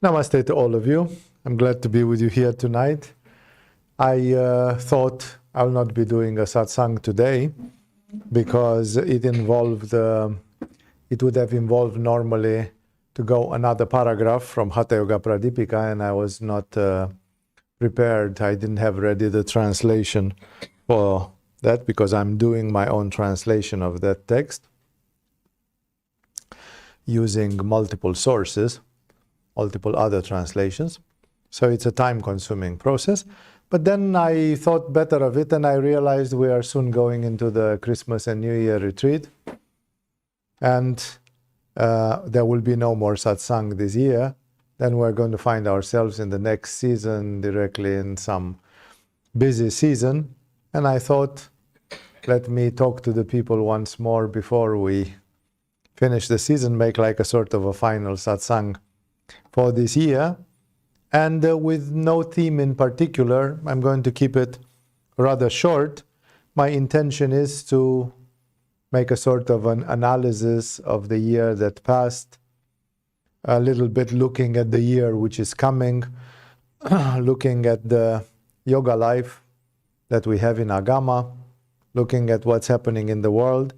Namaste to all of you. I'm glad to be with you here tonight. I thought I'll not be doing a satsang today because it would have involved normally to go another paragraph from Hatha Yoga Pradipika, and I was not prepared. I didn't have ready the translation for that because I'm doing my own translation of that text using multiple sources, multiple other translations. So it's a time-consuming process. But then I thought better of it, and I realized we are soon going into the Christmas and New Year retreat. And there will be no more satsang this year. Then we're going to find ourselves in the next season, directly in some busy season. And I thought, let me talk to the people once more before we finish the season, make like a sort of a final satsang for this year. And with no theme in particular, I'm going to keep it rather short. My intention is to make a sort of an analysis of the year that passed, a little bit looking at the year which is coming, looking at the yoga life that we have in Agama, looking at what's happening in the world,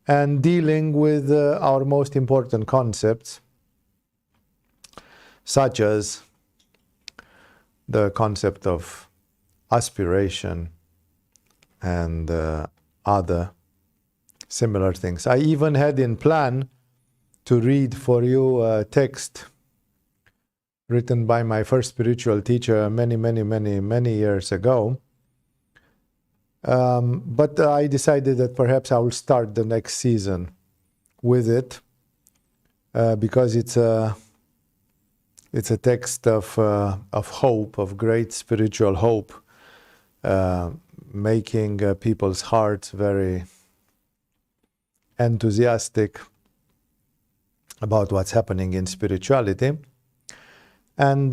and dealing with our most important concepts, such as the concept of aspiration and other similar things. I even had in plan to read for you a text written by my first spiritual teacher many years ago. But I decided that perhaps I will start the next season with it because it's a text of hope, of great spiritual hope, making people's hearts very enthusiastic about what's happening in spirituality. And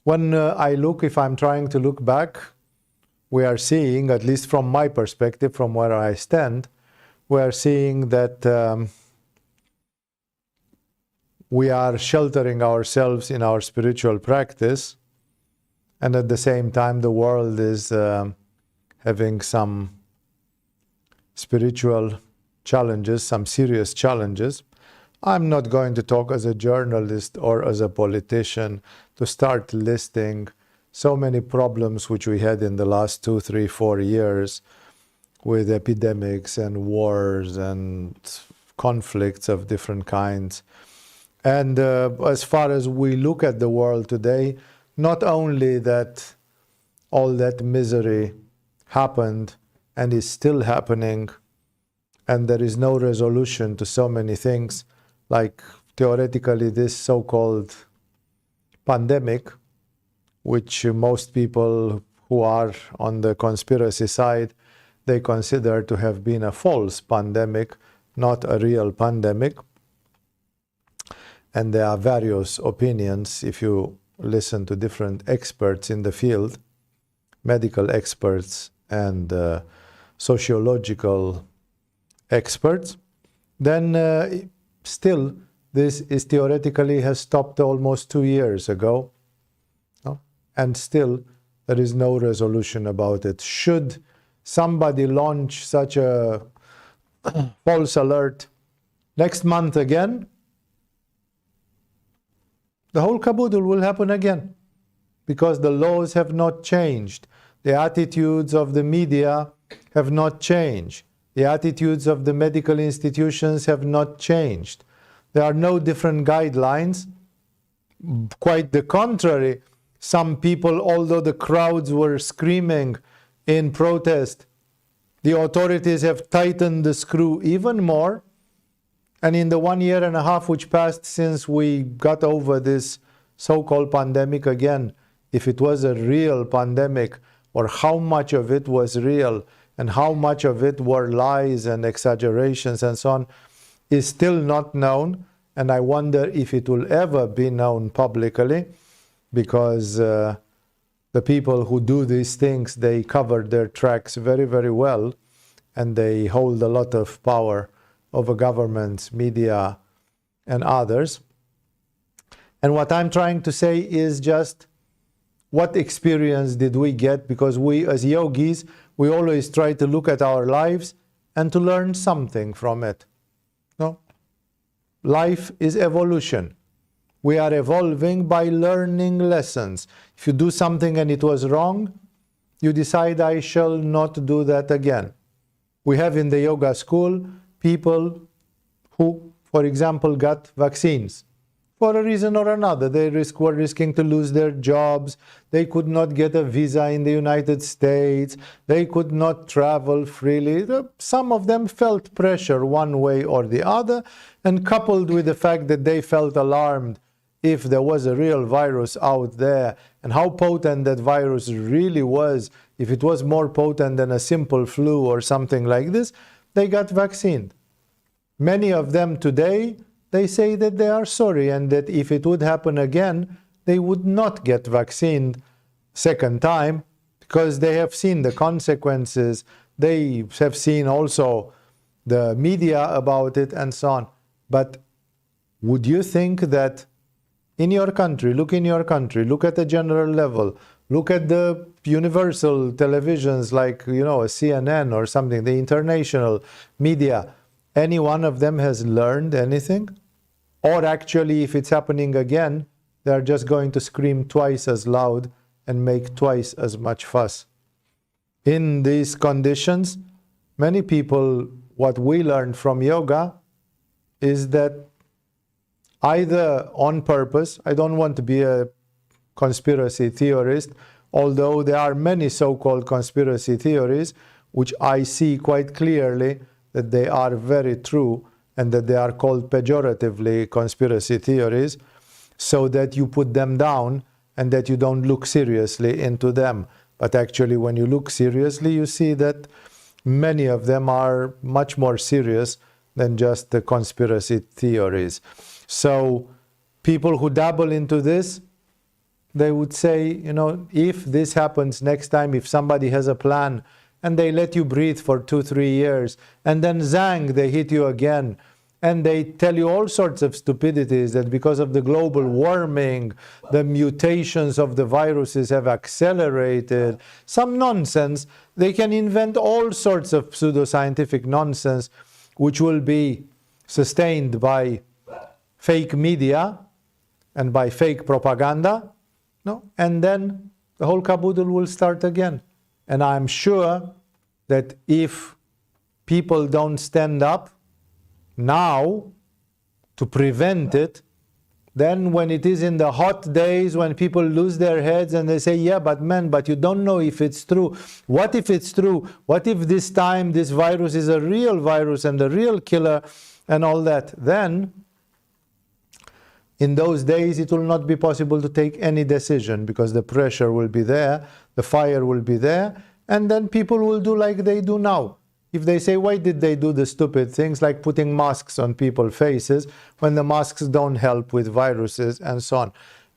when if I'm trying to look back, we are seeing, at least from my perspective, from where I stand, we are seeing that we are sheltering ourselves in our spiritual practice, and at the same time the world is having some spiritual challenges, some serious challenges. I'm not going to talk as a journalist or as a politician to start listing so many problems which we had in the last 2, 3, 4 years with epidemics and wars and conflicts of different kinds. And as far as we look at the world today, not only that all that misery happened and is still happening, and there is no resolution to so many things, like theoretically this so-called pandemic, which most people who are on the conspiracy side, they consider to have been a false pandemic, not a real pandemic. And there are various opinions if you listen to different experts in the field, medical experts and sociological experts. Then still, this is theoretically has stopped almost 2 years ago. And still, there is no resolution about it. Should somebody launch such a false alert next month again, the whole caboodle will happen again, because the laws have not changed. The attitudes of the media have not changed. The attitudes of the medical institutions have not changed. There are no different guidelines. Quite the contrary. Some people, although the crowds were screaming in protest, the authorities have tightened the screw even more. And in the 1.5 years which passed since we got over this so-called pandemic again, if it was a real pandemic, or how much of it was real, and how much of it were lies and exaggerations and so on, is still not known. And I wonder if it will ever be known publicly, because the people who do these things, they cover their tracks very well, and they hold a lot of power over governments, media, and others. And what I'm trying to say is just what experience did we get? Because we as yogis, we always try to look at our lives and to learn something from it. No? Life is evolution. We are evolving by learning lessons. If you do something and it was wrong, you decide, I shall not do that again. We have in the yoga school people who, for example, got vaccines. For a reason or another, they were risking to lose their jobs. They could not get a visa in the United States. They could not travel freely. Some of them felt pressure one way or the other, and coupled with the fact that they felt alarmed if there was a real virus out there and how potent that virus really was, if it was more potent than a simple flu or something like this, they got vaccinated. Many of them today, they say that they are sorry and that if it would happen again, they would not get vaccinated second time because they have seen the consequences. They have seen also the media about it and so on. But would you think that in your country, look in your country, look at the general level, look at the universal televisions like, a CNN or something, the international media, any one of them has learned anything? Or actually, if it's happening again, they're just going to scream twice as loud and make twice as much fuss. In these conditions, many people, what we learned from yoga is that either on purpose, I don't want to be a conspiracy theorist, although there are many so-called conspiracy theories, which I see quite clearly that they are very true and that they are called pejoratively conspiracy theories, so that you put them down and that you don't look seriously into them. But actually, when you look seriously, you see that many of them are much more serious than just the conspiracy theories. So people who dabble into this, they would say, if this happens next time, if somebody has a plan and they let you breathe for 2-3 years and then zang, they hit you again and they tell you all sorts of stupidities that because of the global warming, the mutations of the viruses have accelerated, some nonsense. They can invent all sorts of pseudoscientific nonsense which will be sustained by fake media and by fake propaganda, and then the whole caboodle will start again. And I'm sure that if people don't stand up now to prevent it, then when it is in the hot days, when people lose their heads and they say, yeah, but you don't know if it's true. What if it's true? What if this time this virus is a real virus and a real killer and all that? Then in those days, it will not be possible to take any decision because the pressure will be there, the fire will be there, and then people will do like they do now. If they say, why did they do the stupid things like putting masks on people's faces when the masks don't help with viruses and so on?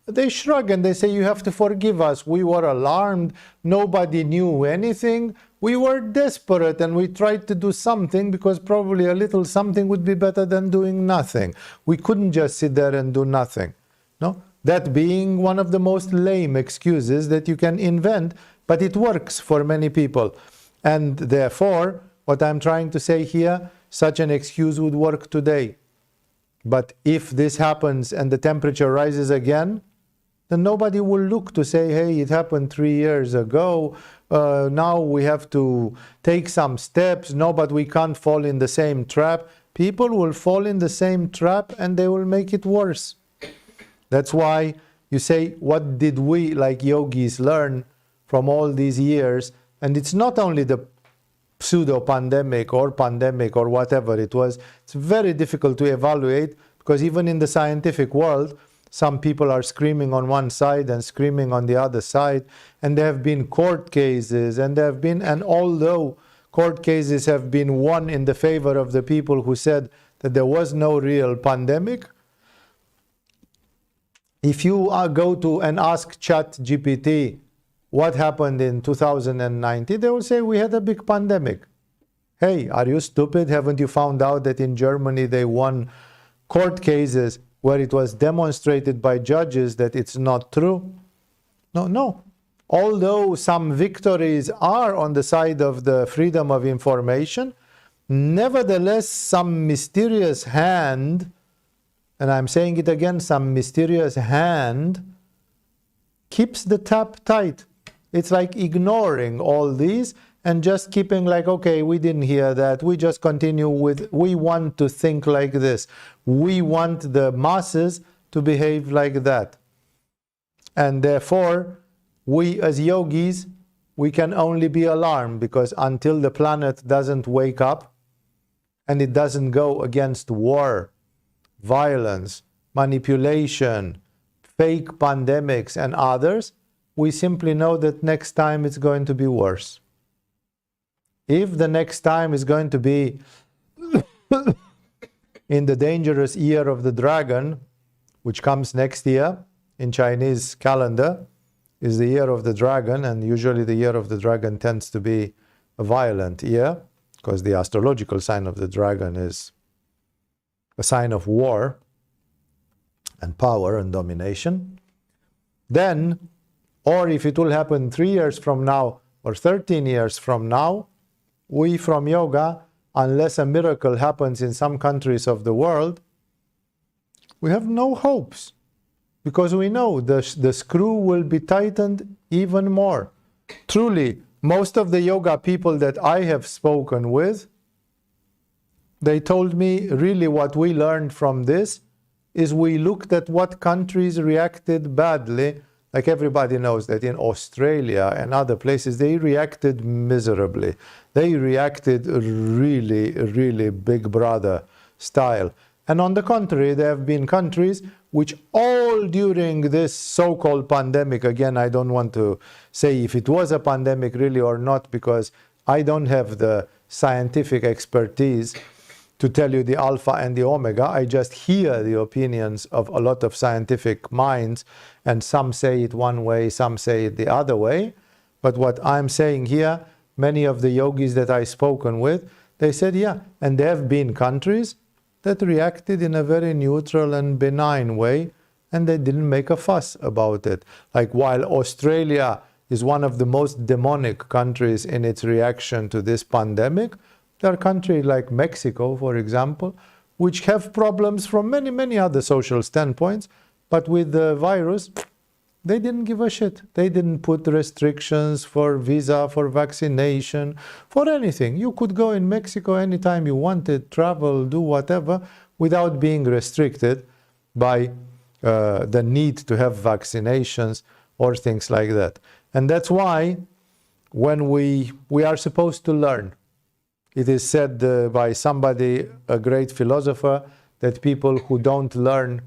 They shrug and they say, you have to forgive us. We were alarmed. Nobody knew anything. We were desperate and we tried to do something because probably a little something would be better than doing nothing. We couldn't just sit there and do nothing. No? That being one of the most lame excuses that you can invent, but it works for many people. And therefore, what I'm trying to say here, such an excuse would work today. But if this happens and the temperature rises again, then nobody will look to say, hey, it happened 3 years ago, now we have to take some steps, no, but we can't fall in the same trap. People will fall in the same trap and they will make it worse. That's why you say, what did we, like yogis, learn from all these years? And it's not only the pseudo-pandemic or pandemic or whatever it was. It's very difficult to evaluate because even in the scientific world, some people are screaming on one side and screaming on the other side. And there have been court cases and although court cases have been won in the favor of the people who said that there was no real pandemic, if you go to and ask ChatGPT what happened in 2019, they will say we had a big pandemic. Hey, are you stupid? Haven't you found out that in Germany they won court cases where it was demonstrated by judges that it's not true. No, no. Although some victories are on the side of the freedom of information, nevertheless, some mysterious hand, and I'm saying it again, some mysterious hand keeps the tap tight. It's like ignoring all these and just keeping like, okay, we didn't hear that. We just continue with, we want to think like this. We want the masses to behave like that. And therefore, we as yogis, we can only be alarmed, because until the planet doesn't wake up and it doesn't go against war, violence, manipulation, fake pandemics and others, we simply know that next time it's going to be worse. If the next time is going to be in the dangerous year of the dragon, which comes next year in Chinese calendar, is the year of the dragon, and usually the year of the dragon tends to be a violent year, because the astrological sign of the dragon is a sign of war and power and domination. Then, or if it will happen 3 years from now or 13 years from now, we from yoga, unless a miracle happens in some countries of the world, we have no hopes. Because we know the screw will be tightened even more. Truly, most of the yoga people that I have spoken with, they told me really what we learned from this is we looked at what countries reacted badly. Like everybody knows that in Australia and other places, they reacted miserably. They reacted really, really Big Brother style. And on the contrary, there have been countries which all during this so-called pandemic, again, I don't want to say if it was a pandemic really or not, because I don't have the scientific expertise to tell you the alpha and the omega. I just hear the opinions of a lot of scientific minds, and some say it one way, some say it the other way. But what I'm saying here, many of the yogis that I've spoken with, they said, yeah, and there have been countries that reacted in a very neutral and benign way, and they didn't make a fuss about it. Like while Australia is one of the most demonic countries in its reaction to this pandemic, there are countries like Mexico, for example, which have problems from many, many other social standpoints, but with the virus, they didn't give a shit. They didn't put restrictions for visa, for vaccination, for anything. You could go in Mexico anytime you wanted, travel, do whatever, without being restricted by the need to have vaccinations or things like that. And that's why when we are supposed to learn. It is said by somebody, a great philosopher, that people who don't learn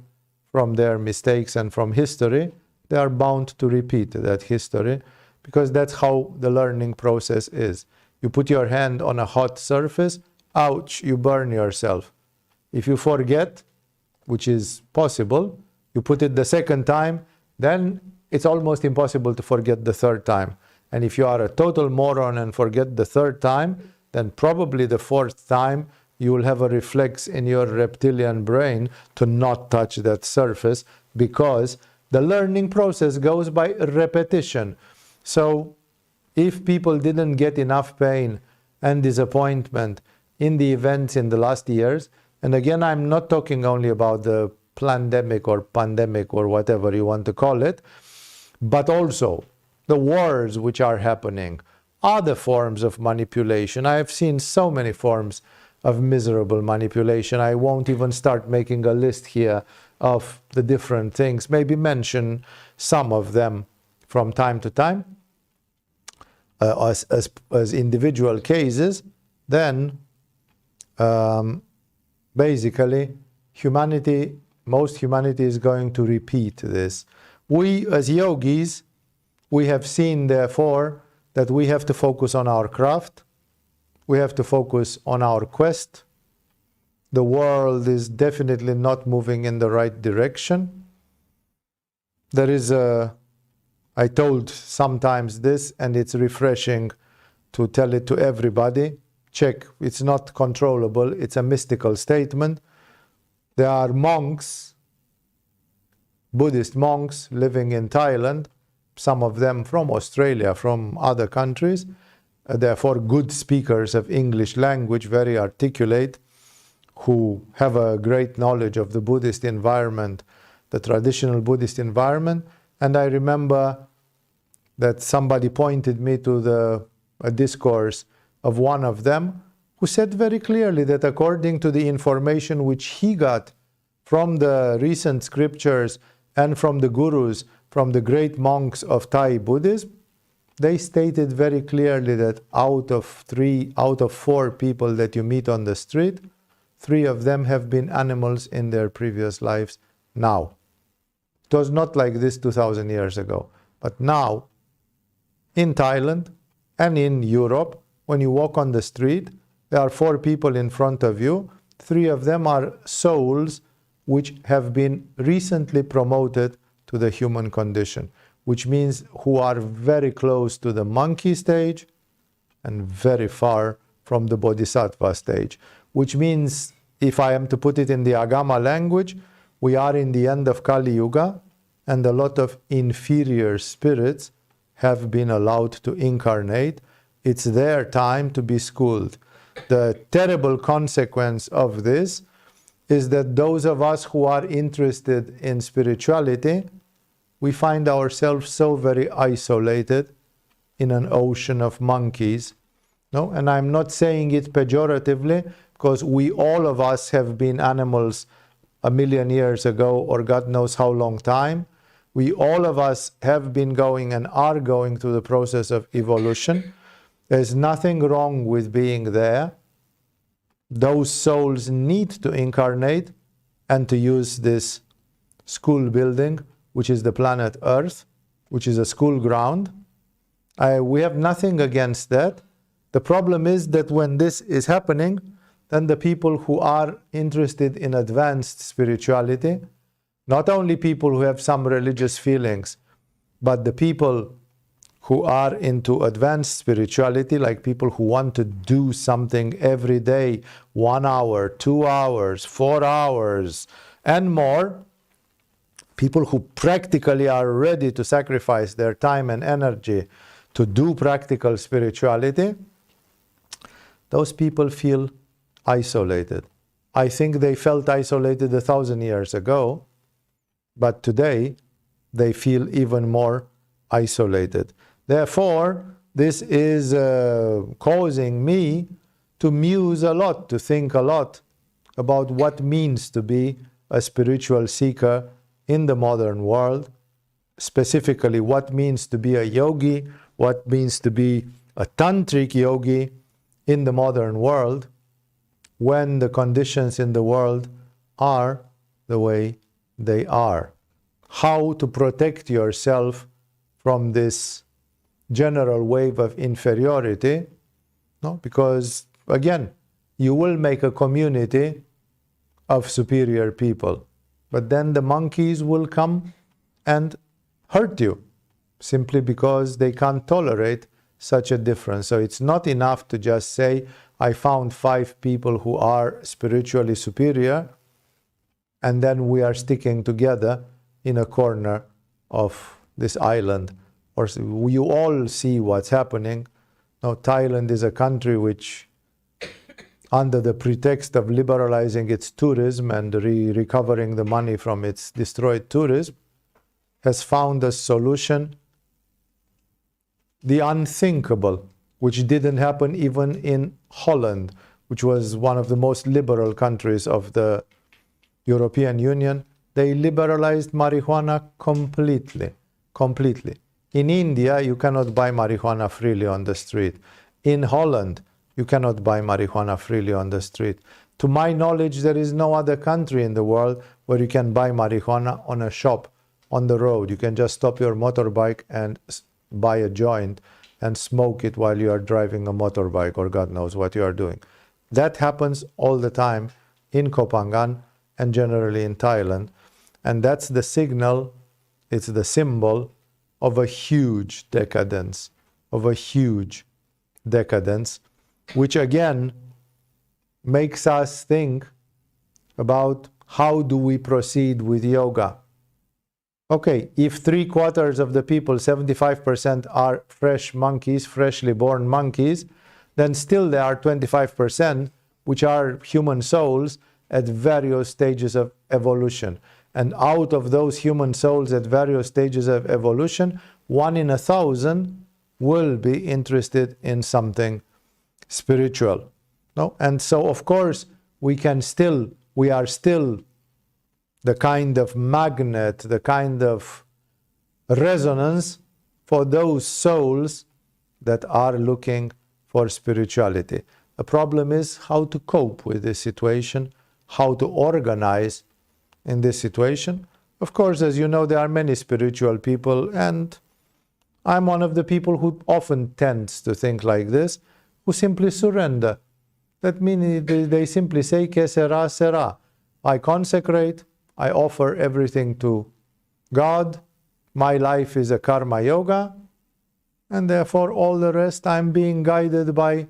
from their mistakes and from history, they are bound to repeat that history, because that's how the learning process is. You put your hand on a hot surface, ouch, you burn yourself. If you forget, which is possible, you put it the second time, then it's almost impossible to forget the third time. And if you are a total moron and forget the third time, then probably the fourth time you will have a reflex in your reptilian brain to not touch that surface, because the learning process goes by repetition. So if people didn't get enough pain and disappointment in the events in the last years, and again, I'm not talking only about the pandemic or whatever you want to call it, but also the wars which are happening, other forms of manipulation. I have seen so many forms of miserable manipulation. I won't even start making a list here of the different things, maybe mention some of them from time to time as individual cases. Then basically most humanity is going to repeat this. We as yogis, we have seen therefore that we have to focus on our craft, we have to focus on our quest. The world is definitely not moving in the right direction. There is I told sometimes this, and it's refreshing to tell it to everybody. Check, it's not controllable, it's a mystical statement. There are monks Buddhist monks living in Thailand, some of them from Australia, from other countries, therefore good speakers of English language, very articulate, who have a great knowledge of the Buddhist environment, the traditional Buddhist environment. And I remember that somebody pointed me to a discourse of one of them, who said very clearly that according to the information which he got from the recent scriptures and from the gurus, from the great monks of Thai Buddhism, they stated very clearly that out of 4 people that you meet on the street, 3 of them have been animals in their previous lives now. It was not like this 2,000 years ago. But now, in Thailand and in Europe, when you walk on the street, there are 4 people in front of you. 3 of them are souls which have been recently promoted to the human condition, which means who are very close to the monkey stage and very far from the bodhisattva stage. Which means, if I am to put it in the Agama language, we are in the end of Kali Yuga, and a lot of inferior spirits have been allowed to incarnate. It's their time to be schooled. The terrible consequence of this is that those of us who are interested in spirituality, we find ourselves so very isolated in an ocean of monkeys. No? And I'm not saying it pejoratively, because we, all of us, have been animals 1,000,000 years ago, or God knows how long time. We, all of us, have been going and are going through the process of evolution. There's nothing wrong with being there. Those souls need to incarnate and to use this school building, which is the planet Earth, which is a school ground. We have nothing against that. The problem is that when this is happening, then the people who are interested in advanced spirituality, not only people who have some religious feelings, but the people who are into advanced spirituality, like people who want to do something every day, 1 hour, 2 hours, 4 hours, and more, people who practically are ready to sacrifice their time and energy to do practical spirituality, those people feel isolated. I think they felt isolated 1,000 years ago, but today they feel even more isolated. Therefore, this is causing me to muse a lot, to think a lot about what means to be a spiritual seeker in the modern world, specifically what means to be a yogi, what means to be a tantric yogi in the modern world, when the conditions in the world are the way they are. How to protect yourself from this general wave of inferiority, no? Because, again, you will make a community of superior people, but then the monkeys will come and hurt you simply because they can't tolerate such a difference. So it's not enough to just say, I found 5 people who are spiritually superior, and then we are sticking together in a corner of this island. Or you all see what's happening. Now, Thailand is a country which, under the pretext of liberalizing its tourism and recovering the money from its destroyed tourism, has found a solution, the unthinkable, which didn't happen even in Holland, which was one of the most liberal countries of the European Union. They liberalized marijuana completely. In India, you cannot buy marijuana freely on the street. In Holland, you cannot buy marijuana freely on the street. To my knowledge, there is no other country in the world where you can buy marijuana on a shop, on the road. You can just stop your motorbike and buy a joint and smoke it while you are driving a motorbike, or God knows what you are doing. That happens all the time in Koh Phangan and generally in Thailand. And that's the signal, it's the symbol of a huge decadence, which again makes us think about how do we proceed with yoga. Okay, if 3/4 of the people, 75%, are fresh monkeys, freshly born monkeys, then still there are 25% which are human souls at various stages of evolution. And out of those human souls at various stages of evolution, 1 in 1,000 will be interested in something spiritual. No? And so, of course, we are still the kind of magnet, the kind of resonance for those souls that are looking for spirituality. The problem is how to cope with this situation, how to organize in this situation. Of course, as you know, there are many spiritual people, and I'm one of the people who often tends to think like this, who simply surrender. That means they simply say, que sera, sera. I consecrate, I offer everything to God. My life is a karma yoga, and therefore all the rest I'm being guided by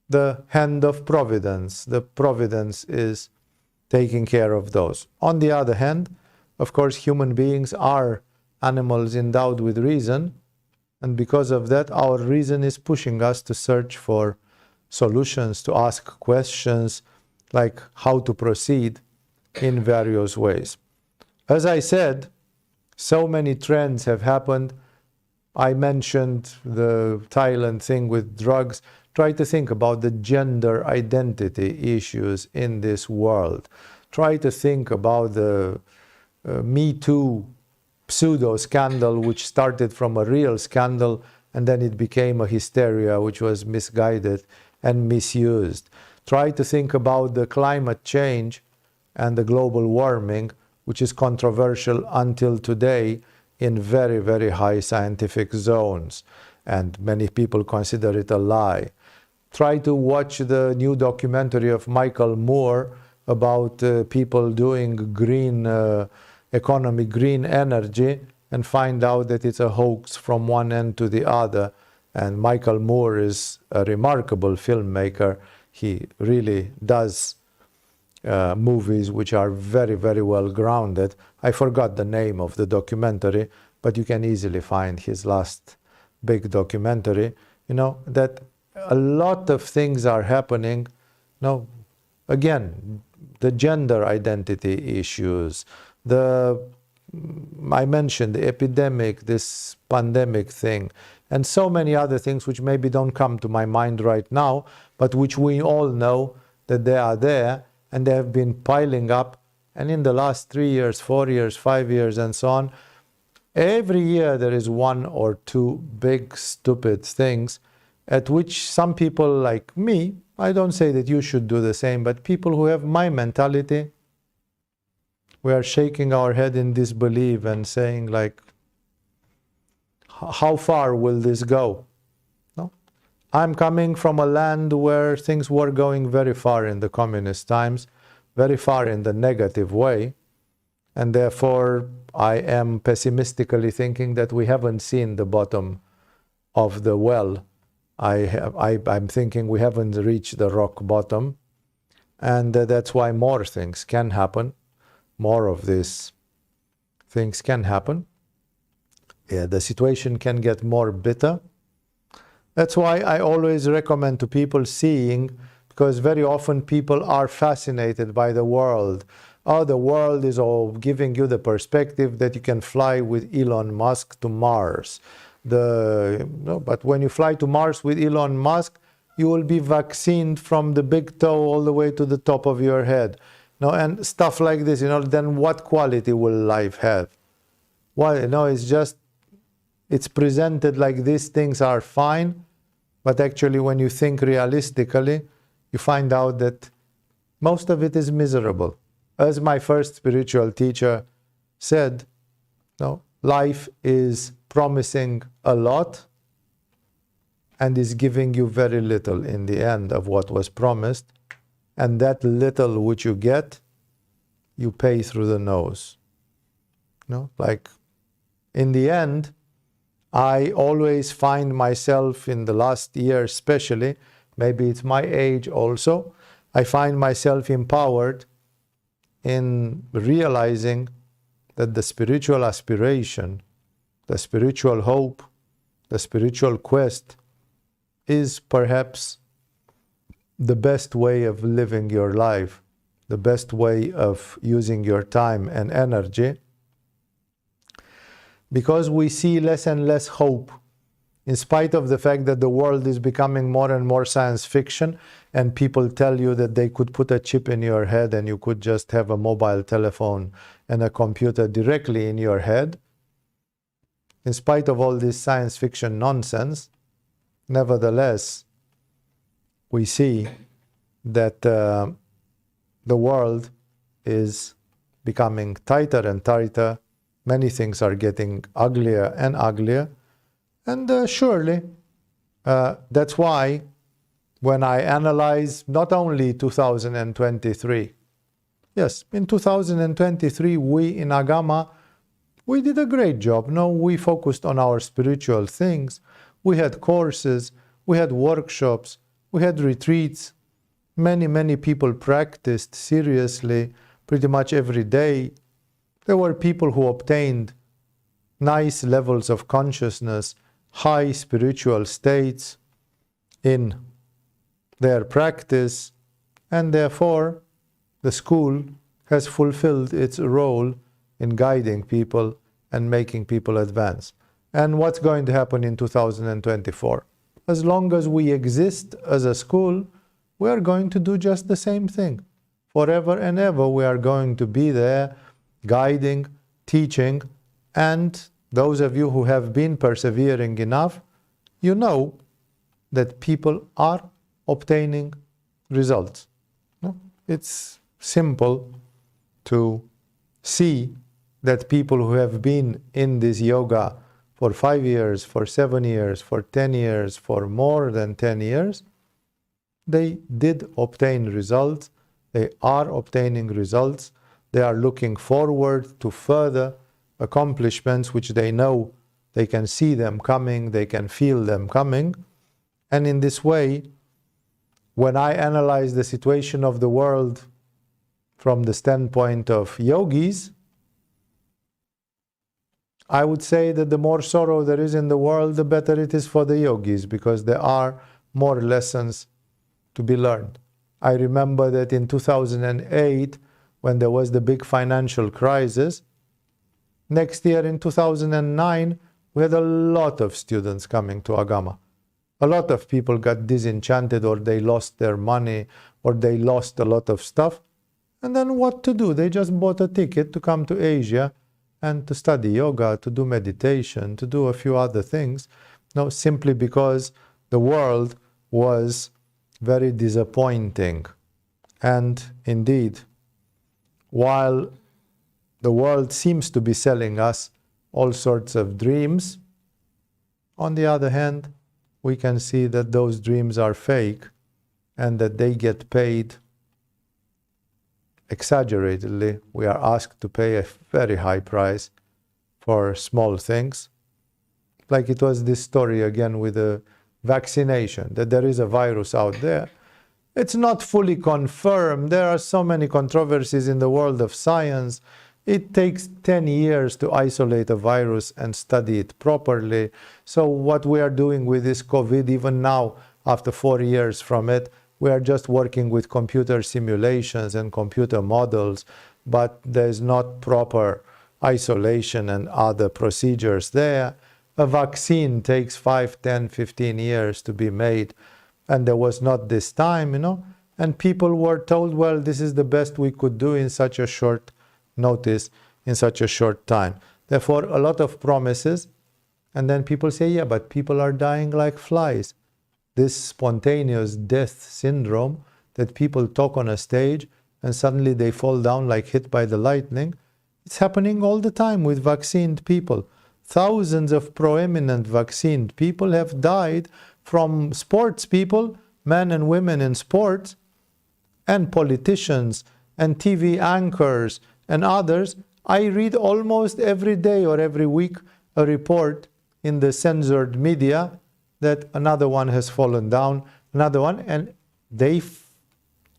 the hand of providence. The providence is taking care of those. On the other hand, of course, human beings are animals endowed with reason, and because of that, our reason is pushing us to search for solutions, to ask questions like how to proceed in various ways. As I said, so many trends have happened. I mentioned the Thailand thing with drugs. Try to think about the gender identity issues in this world. Try to think about the Me Too pseudo scandal, which started from a real scandal, and then it became a hysteria which was misguided and misused. Try to think about the climate change and the global warming, which is controversial until today in very, very high scientific zones, and many people consider it a lie. Try to watch the new documentary of Michael Moore about people doing green economy, green energy, and find out that it's a hoax from one end to the other. And Michael Moore is a remarkable filmmaker. He really does movies which are very, very well grounded. I forgot the name of the documentary, but you can easily find his last big documentary. You know, that a lot of things are happening. No, again, the gender identity issues, I mentioned the epidemic, this pandemic thing, and so many other things which maybe don't come to my mind right now, but which we all know that they are there, and they have been piling up. And in the last 3 years, 4 years, 5 years, and so on, every year there is 1 or 2 big stupid things at which some people like me, I don't say that you should do the same, but people who have my mentality, we are shaking our head in disbelief and saying like, how far will this go? No? I'm coming from a land where things were going very far in the communist times, very far in the negative way, and therefore I am pessimistically thinking that we haven't seen the bottom of the well. I'm thinking we haven't reached the rock bottom, and that's why more things can happen. More of these things can happen. Yeah, the situation can get more bitter. That's why I always recommend to people seeing, because very often people are fascinated by the world. Oh, the world is all giving you the perspective that you can fly with Elon Musk to Mars. But when you fly to Mars with Elon Musk, you will be vaccinated from the big toe all the way to the top of your head. No, and stuff like this, then what quality will life have? Well, it's presented like these things are fine, but actually when you think realistically, you find out that most of it is miserable. As my first spiritual teacher said, life is promising a lot and is giving you very little in the end of what was promised. And that little which you get, you pay through the nose. Like in the end, I always find myself in the last year especially, maybe it's my age also, I find myself empowered in realizing that the spiritual aspiration, the spiritual hope, the spiritual quest is perhaps the best way of living your life, the best way of using your time and energy, because we see less and less hope, in spite of the fact that the world is becoming more and more science fiction, and people tell you that they could put a chip in your head and you could just have a mobile telephone and a computer directly in your head. In spite of all this science fiction nonsense, nevertheless, we see that the world is becoming tighter and tighter. Many things are getting uglier and uglier. And surely, that's why when I analyze not only 2023, yes, in 2023, we in Agama, we did a great job. No, we focused on our spiritual things. We had courses, we had workshops, we had retreats. Many people practiced seriously pretty much every day. There were people who obtained nice levels of consciousness, high spiritual states in their practice, and therefore the school has fulfilled its role in guiding people and making people advance. And what's going to happen in 2024? As long as we exist as a school, we are going to do just the same thing. Forever and ever, we are going to be there guiding, teaching, and those of you who have been persevering enough, you know that people are obtaining results. No? It's simple to see that people who have been in this yoga for 5 years, for 7 years, for 10 years, for more than 10 years, they did obtain results. They are obtaining results. They are looking forward to further accomplishments which they know they can see them coming, they can feel them coming. And in this way, when I analyze the situation of the world from the standpoint of yogis, I would say that the more sorrow there is in the world, the better it is for the yogis, because there are more lessons to be learned. I remember that in 2008, when there was the big financial crisis, next year in 2009, we had a lot of students coming to Agama. A lot of people got disenchanted, or they lost their money, or they lost a lot of stuff. And then what to do? They just bought a ticket to come to Asia and to study yoga, to do meditation, to do a few other things. No, simply because the world was very disappointing. And indeed, while the world seems to be selling us all sorts of dreams, on the other hand, we can see that those dreams are fake and that they get paid exaggeratedly. We are asked to pay a very high price for small things. Like it was this story again with the vaccination, that there is a virus out there. It's not fully confirmed. There are so many controversies in the world of science. It takes 10 years to isolate a virus and study it properly. So what we are doing with this COVID, even now, after 4 years from it, we are just working with computer simulations and computer models, but there's not proper isolation and other procedures there. A vaccine takes 5, 10, 15 years to be made, and there was not this time, and people were told, well, this is the best we could do in such a short notice, in such a short time. Therefore, a lot of promises, and then people say, yeah, but people are dying like flies. This spontaneous death syndrome that people talk on a stage and suddenly they fall down like hit by the lightning, it's happening all the time with vaccinated people. Thousands of proeminent vaccinated people have died from sports people, men and women in sports, and politicians, and TV anchors, and others. I read almost every day or every week a report in the censored media that another one has fallen down, another one, and they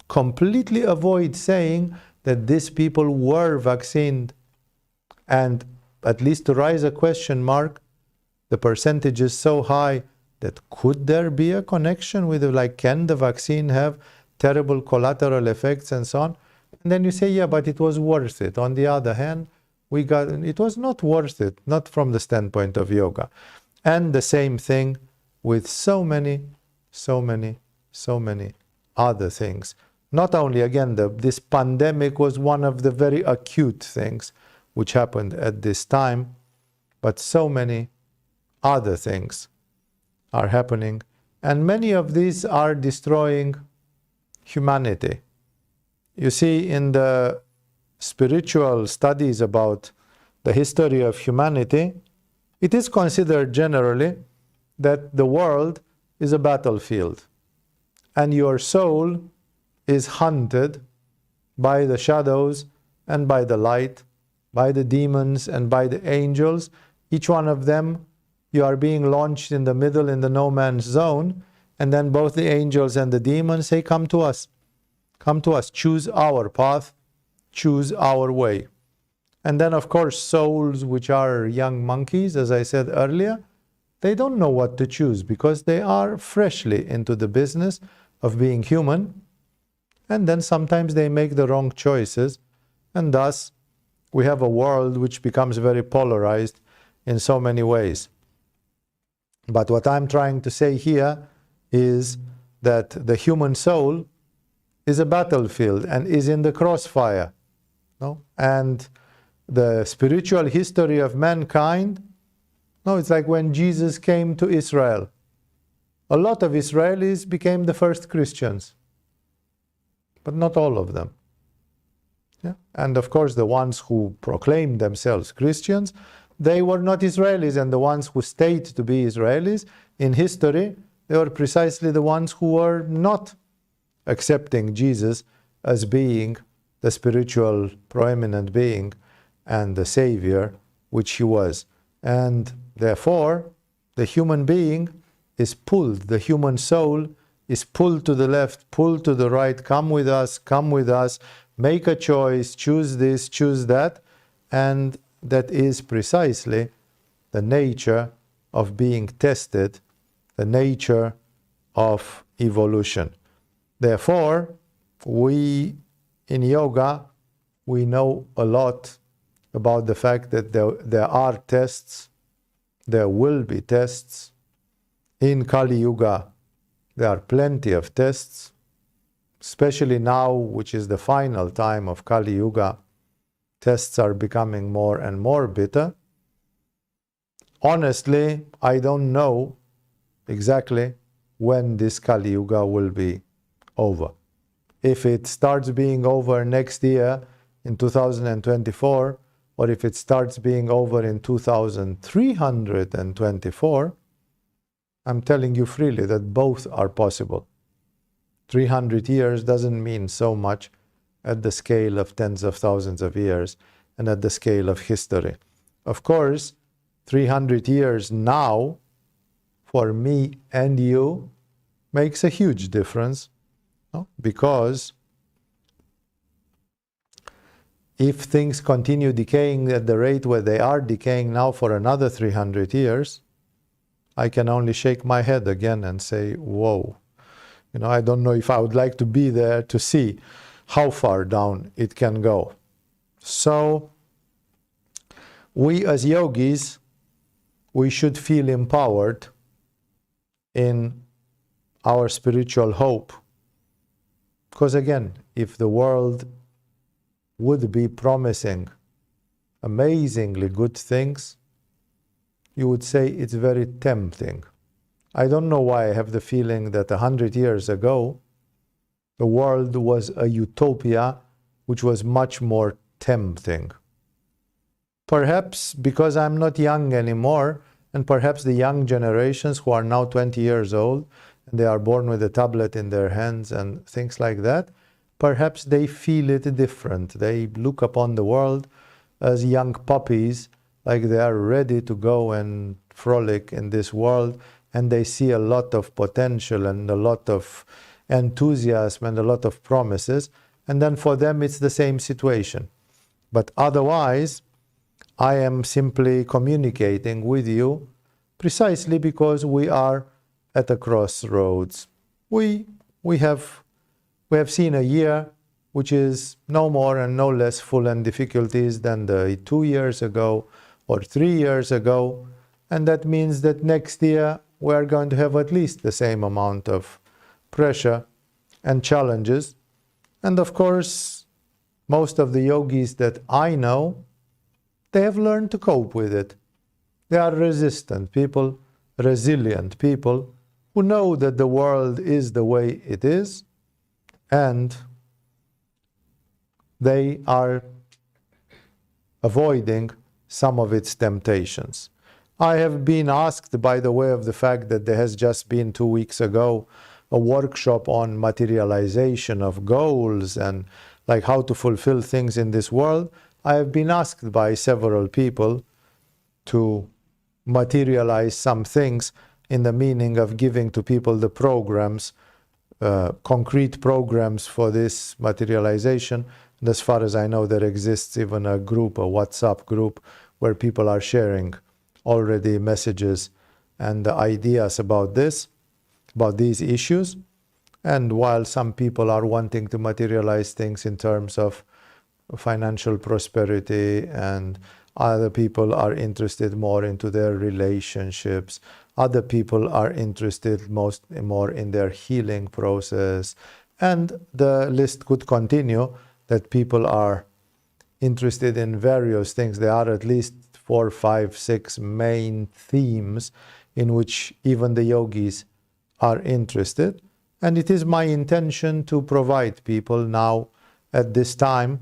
completely avoid saying that these people were vaccinated. And at least to raise a question mark, the percentage is so high that could there be a connection with, like, can the vaccine have terrible collateral effects and so on? And then you say, yeah, but it was worth it. On the other hand, it was not worth it, not from the standpoint of yoga. And the same thing with so many other things. Not only, again, this pandemic was one of the very acute things which happened at this time, but so many other things are happening. And many of these are destroying humanity. You see, in the spiritual studies about the history of humanity, it is considered generally that the world is a battlefield, and your soul is hunted by the shadows and by the light, by the demons and by the angels. Each one of them, you are being launched in the middle, in the no man's zone, and then both the angels and the demons say, come to us, choose our path, choose our way. And then, of course, souls which are young monkeys, as I said earlier, they don't know what to choose because they are freshly into the business of being human. And then sometimes they make the wrong choices. And thus, we have a world which becomes very polarized in so many ways. But what I'm trying to say here is that the human soul is a battlefield and is in the crossfire. No? And the spiritual history of mankind, it's like when Jesus came to Israel. A lot of Israelis became the first Christians, but not all of them. Yeah? And of course, the ones who proclaimed themselves Christians, they were not Israelis, and the ones who stayed to be Israelis in history, they were precisely the ones who were not accepting Jesus as being the spiritual proeminent being and the Savior which he was. And therefore, the human being is pulled, the human soul is pulled to the left, pulled to the right, come with us, make a choice, choose this, choose that. And that is precisely the nature of being tested, the nature of evolution. Therefore, we in yoga, we know a lot about the fact that there are tests, there will be tests. In Kali Yuga, there are plenty of tests, especially now, which is the final time of Kali Yuga. Tests are becoming more and more bitter. Honestly, I don't know exactly when this Kali Yuga will be over. If it starts being over next year in 2024, or if it starts being over in 2324, I'm telling you freely that both are possible. 300 years doesn't mean so much at the scale of tens of thousands of years and at the scale of history. Of course, 300 years now, for me and you, makes a huge difference, because if things continue decaying at the rate where they are decaying now for another 300 years, I can only shake my head again and say, whoa. I don't know if I would like to be there to see how far down it can go. So, we as yogis, we should feel empowered in our spiritual hope. Because again, if the world would be promising amazingly good things, you would say it's very tempting. I don't know why I have the feeling that 100 years ago, the world was a utopia which was much more tempting. Perhaps because I'm not young anymore, and perhaps the young generations who are now 20 years old, and they are born with a tablet in their hands and things like that, perhaps they feel it different. They look upon the world as young puppies, like they are ready to go and frolic in this world, and they see a lot of potential and a lot of enthusiasm and a lot of promises, and then for them it's the same situation. But otherwise, I am simply communicating with you precisely because we are at a crossroads. We have seen a year which is no more and no less full in difficulties than the 2 years ago or 3 years ago. And that means that next year we are going to have at least the same amount of pressure and challenges. And of course, most of the yogis that I know, they have learned to cope with it. They are resistant people, resilient people who know that the world is the way it is, and they are avoiding some of its temptations. I have been asked, by the way of the fact that there has just been 2 weeks ago a workshop on materialization of goals and like how to fulfill things in this world. I have been asked by several people to materialize some things in the meaning of giving to people the programs, concrete programs for this materialization. And as far as I know, there exists even a group, a WhatsApp group, where people are sharing already messages and ideas about this, about these issues. And while some people are wanting to materialize things in terms of financial prosperity, and other people are interested more into their relationships, other people are interested more in their healing process, and the list could continue, that people are interested in various things. There are at least 4, 5, 6 main themes in which even the yogis are interested. And it is my intention to provide people now at this time,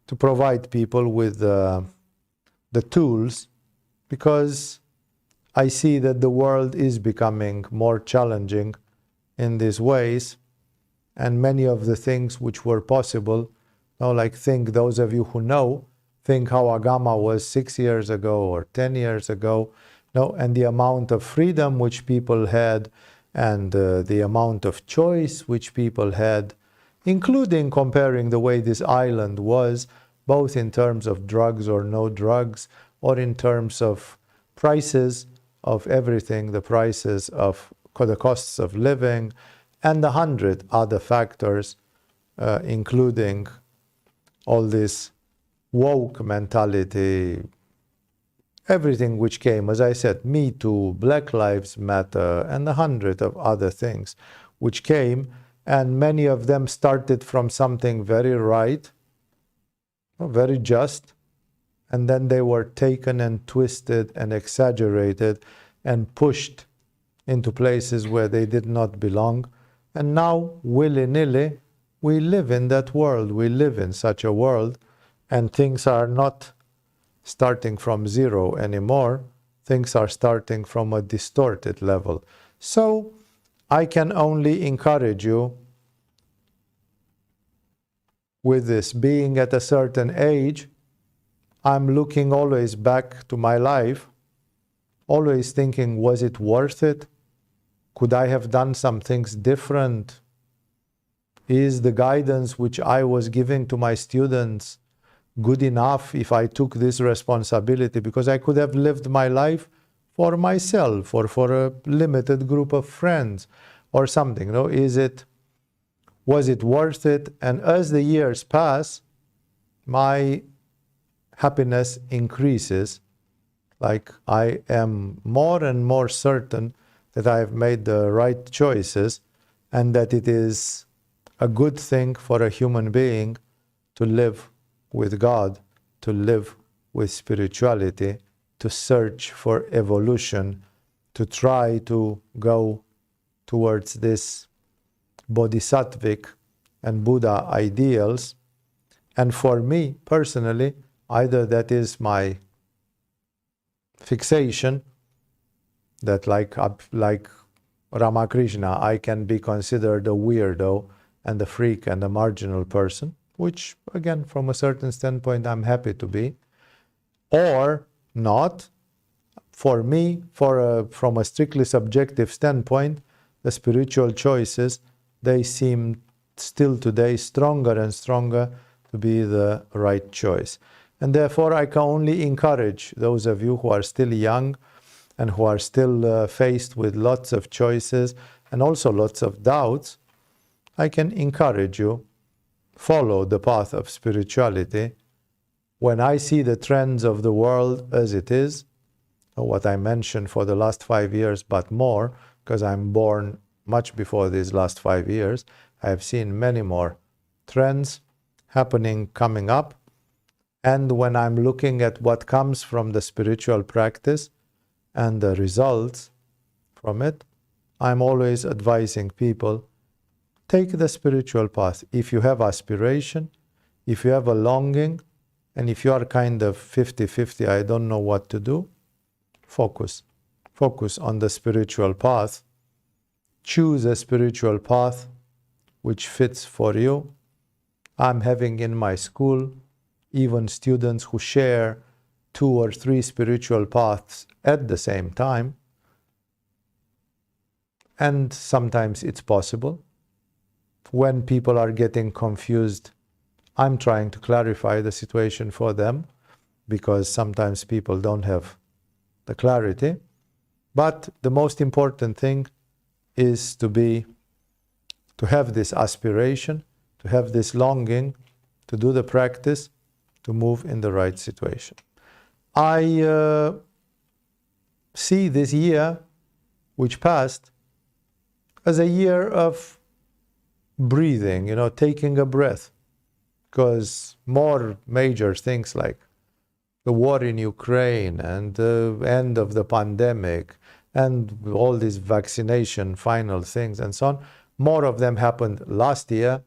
to provide people with the tools, because I see that the world is becoming more challenging in these ways, and many of the things which were possible, like think those of you who know, think how Agama was 6 years ago or 10 years ago, and the amount of freedom which people had, and the amount of choice which people had, including comparing the way this island was, both in terms of drugs or no drugs, or in terms of prices of everything, the prices of the costs of living, and 100 other factors, including all this woke mentality, everything which came, as I said, Me Too, Black Lives Matter, and 100 of other things which came, and many of them started from something very right, very just, and then they were taken and twisted and exaggerated and pushed into places where they did not belong. And now, willy-nilly, we live in that world. We live in such a world, and things are not starting from zero anymore. Things are starting from a distorted level. So I can only encourage you with this. Being at a certain age, I'm looking always back to my life, always thinking, was it worth it? Could I have done some things different? Is the guidance which I was giving to my students good enough if I took this responsibility? Because I could have lived my life for myself or for a limited group of friends or something. Was it worth it? And as the years pass, my happiness increases. Like, I am more and more certain that I have made the right choices, and that it is a good thing for a human being to live with God, to live with spirituality, to search for evolution, to try to go towards this bodhisattvic and Buddha ideals. And for me personally, either that is my fixation, that like Ramakrishna, I can be considered a weirdo and a freak and a marginal person, which again, from a certain standpoint, I'm happy to be, or not. For me, from a strictly subjective standpoint, the spiritual choices, they seem still today stronger and stronger to be the right choice. And therefore, I can only encourage those of you who are still young and who are still faced with lots of choices and also lots of doubts. I can encourage you, follow the path of spirituality. When I see the trends of the world as it is, what I mentioned for the last 5 years, but more, because I'm born much before these last 5 years, I have seen many more trends happening, coming up. And when I'm looking at what comes from the spiritual practice and the results from it, I'm always advising people, take the spiritual path. If you have aspiration, if you have a longing, and if you are kind of 50-50, I don't know what to do, focus. Focus on the spiritual path. Choose a spiritual path which fits for you. I'm having in my school even students who share 2 or 3 spiritual paths at the same time. And sometimes it's possible. When people are getting confused, I'm trying to clarify the situation for them, because sometimes people don't have the clarity. But the most important thing is to have this aspiration, to have this longing, to do the practice, to move in the right situation. I see this year which passed as a year of breathing, taking a breath, because more major things like the war in Ukraine and the end of the pandemic and all these vaccination final things and so on, more of them happened last year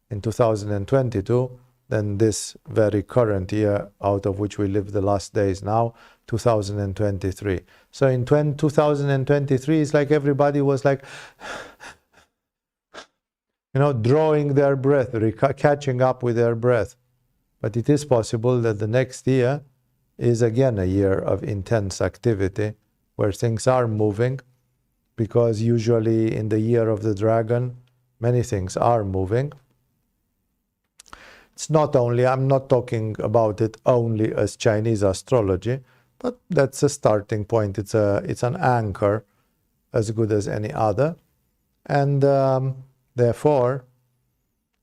in 2022 than this very current year out of which we live the last days now, 2023. So in 2023, it's like everybody was like, drawing their breath, catching up with their breath. But it is possible that the next year is again a year of intense activity where things are moving, because usually in the year of the dragon, many things are moving. It's not only, I'm not talking about it only as Chinese astrology, but that's a starting point. It's an anchor as good as any other. And therefore,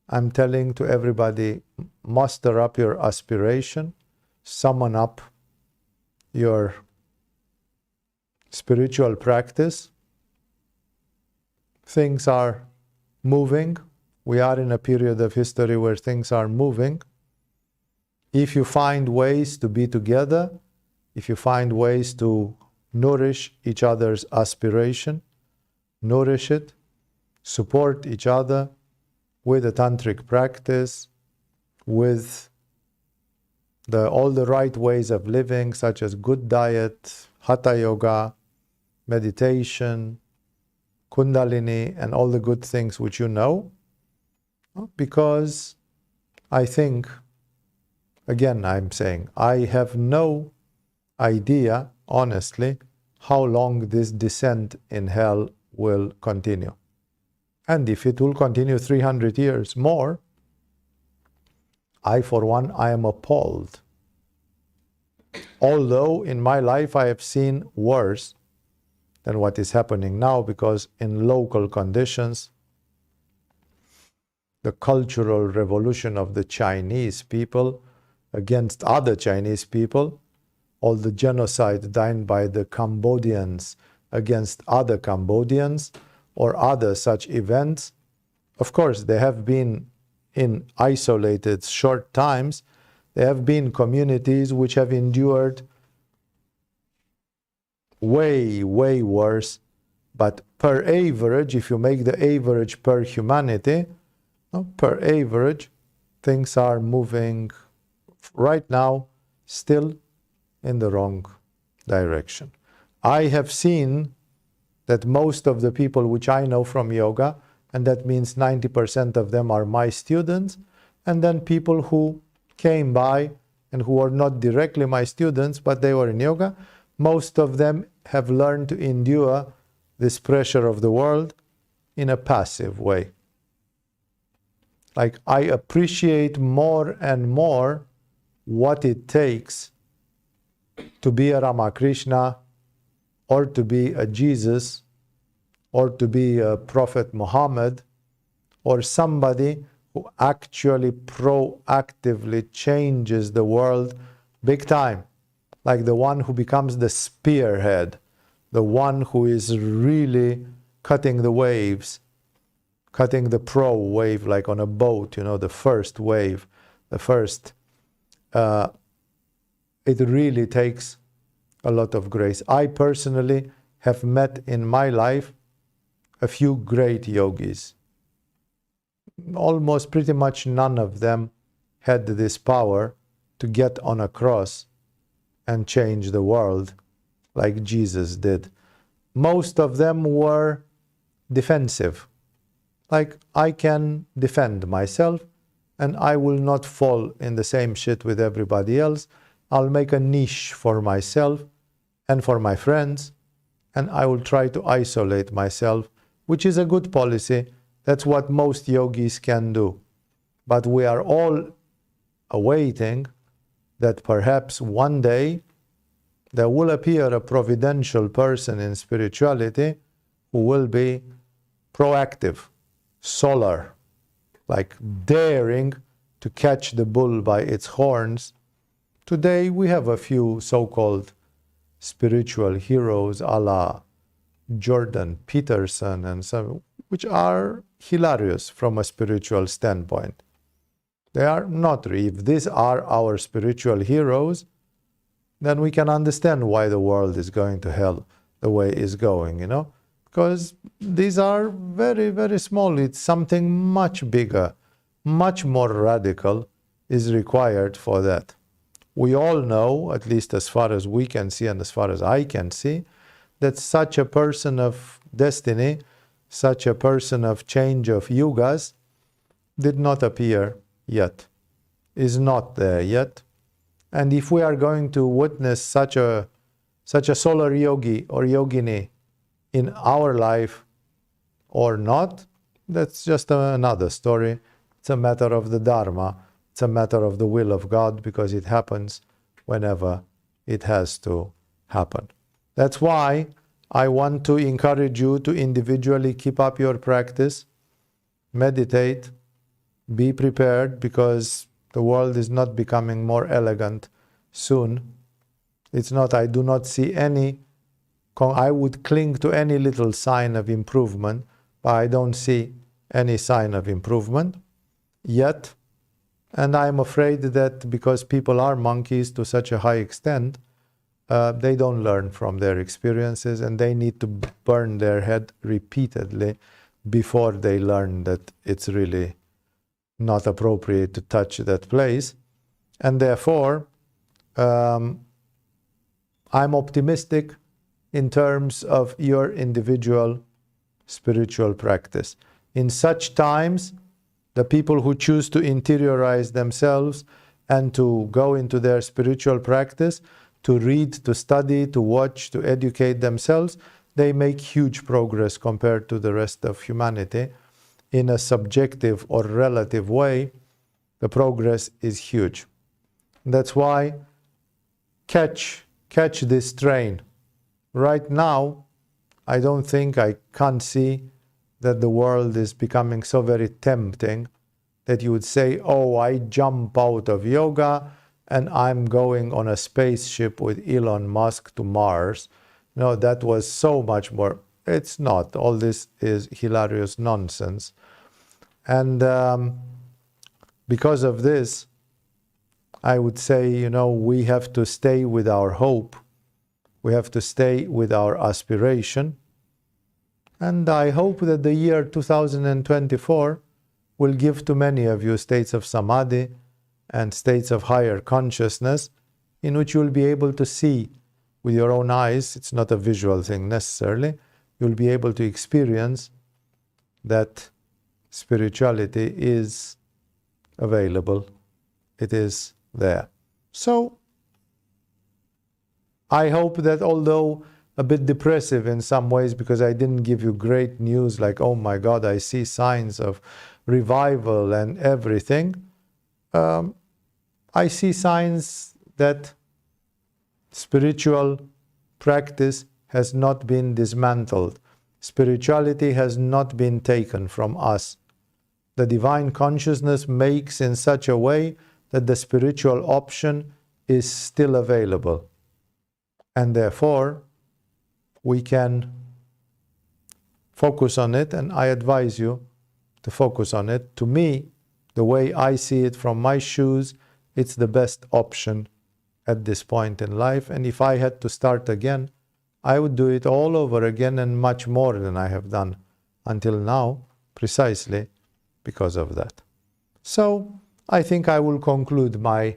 I'm telling to everybody, muster up your aspiration, summon up your spiritual practice. Things are moving. We are in a period of history where things are moving. If you find ways to be together, if you find ways to nourish each other's aspiration, nourish it, support each other with a tantric practice, with all the right ways of living, such as good diet, hatha yoga, meditation, kundalini, and all the good things which you know. Because I think, again, I'm saying, I have no idea, honestly, how long this descent in hell will continue. And if it will continue 300 years more, for one, I am appalled. Although in my life I have seen worse than what is happening now, because in local conditions, the cultural revolution of the Chinese people against other Chinese people, all the genocide done by the Cambodians against other Cambodians, or other such events. Of course, they have been in isolated short times. There have been communities which have endured way, way worse. But per average, if you make the average per humanity, per average, things are moving right now still in the wrong direction. I have seen that most of the people which I know from yoga, and that means 90% of them are my students, and then people who came by and who are not directly my students, but they were in yoga, most of them have learned to endure this pressure of the world in a passive way. Like, I appreciate more and more what it takes to be a Ramakrishna, or to be a Jesus, or to be a Prophet Muhammad, or somebody who actually proactively changes the world big time, like the one who becomes the spearhead, the one who is really cutting the waves, cutting the pro wave, like on a boat, the first wave, the first. It really takes a lot of grace. I personally have met in my life a few great yogis. Almost pretty much none of them had this power to get on a cross and change the world like Jesus did. Most of them were defensive. Like, I can defend myself and I will not fall in the same shit with everybody else. I'll make a niche for myself and for my friends, and I will try to isolate myself, which is a good policy. That's what most yogis can do. But we are all awaiting that perhaps one day there will appear a providential person in spirituality who will be proactive, solar, like daring to catch the bull by its horns. Today we have a few so-called spiritual heroes a la Jordan Peterson and some, which are hilarious from a spiritual standpoint. They are not. If these are our spiritual heroes, then we can understand why the world is going to hell the way it's going, because these are very, very small. It's something much bigger, much more radical is required for that. We all know, at least as far as we can see and as far as I can see, that such a person of destiny, such a person of change of yugas, did not appear yet, is not there yet. And if we are going to witness such a solar yogi or yogini in our life or not, that's just another story. It's a matter of the Dharma. It's a matter of the will of God, because it happens whenever it has to happen. That's why I want to encourage you to individually keep up your practice, meditate, be prepared, because the world is not becoming more elegant soon. It's not, I do not see any, I would cling to any little sign of improvement, but I don't see any sign of improvement yet. And I'm afraid that because people are monkeys to such a high extent, they don't learn from their experiences, and they need to burn their head repeatedly before they learn that it's really not appropriate to touch that place. And therefore, I'm optimistic in terms of your individual spiritual practice. In such times, the people who choose to interiorize themselves and to go into their spiritual practice, to read, to study, to watch, to educate themselves, they make huge progress compared to the rest of humanity. In a subjective or relative way, the progress is huge. That's why catch this train. Right now, I can't see that the world is becoming so very tempting that you would say, oh, I jump out of yoga and I'm going on a spaceship with Elon Musk to Mars. No, that was so much more. It's not. All this is hilarious nonsense. And because of this, I would say, we have to stay with our hope. We have to stay with our aspiration. And I hope that the year 2024 will give to many of you states of samadhi and states of higher consciousness in which you'll be able to see with your own eyes. It's not a visual thing necessarily. You'll be able to experience that spirituality is available. It is there. So I hope that, although a bit depressive in some ways, because I didn't give you great news like, oh my God, I see signs of revival and everything, I see signs that spiritual practice has not been dismantled. Spirituality has not been taken from us. The divine consciousness makes in such a way that the spiritual option is still available. And therefore, we can focus on it, and I advise you to focus on it. To me, the way I see it from my shoes, it's the best option at this point in life. And if I had to start again, I would do it all over again and much more than I have done until now, precisely because of that. So I think I will conclude my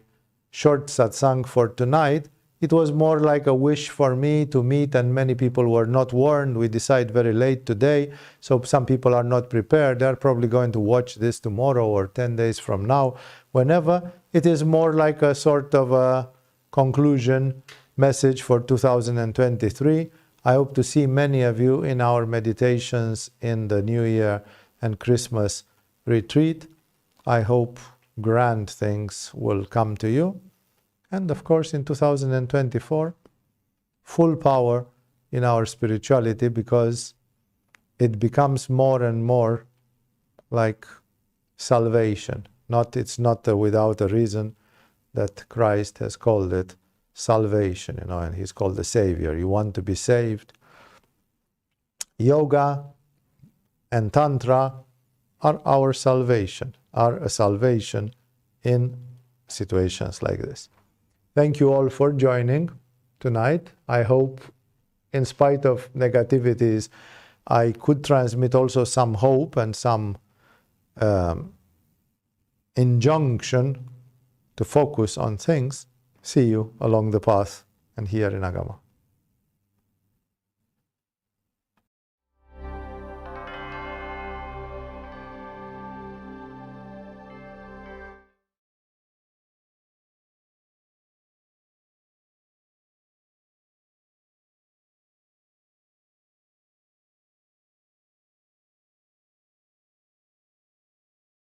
short satsang for tonight. It was more like a wish for me to meet, and many people were not warned. We decide very late today, so some people are not prepared. They're probably going to watch this tomorrow or 10 days from now, whenever. It is more like a sort of a conclusion message for 2023. I hope to see many of you in our meditations in the New Year and Christmas retreat. I hope grand things will come to you. And of course, in 2024, full power in our spirituality, because it becomes more and more like salvation. It's not without a reason that Christ has called it salvation, and he's called the Savior. You want to be saved. Yoga and Tantra are our salvation, are a salvation in situations like this. Thank you all for joining tonight. I hope, in spite of negativities, I could transmit also some hope and some injunction to focus on things. See you along the path and here in Agama.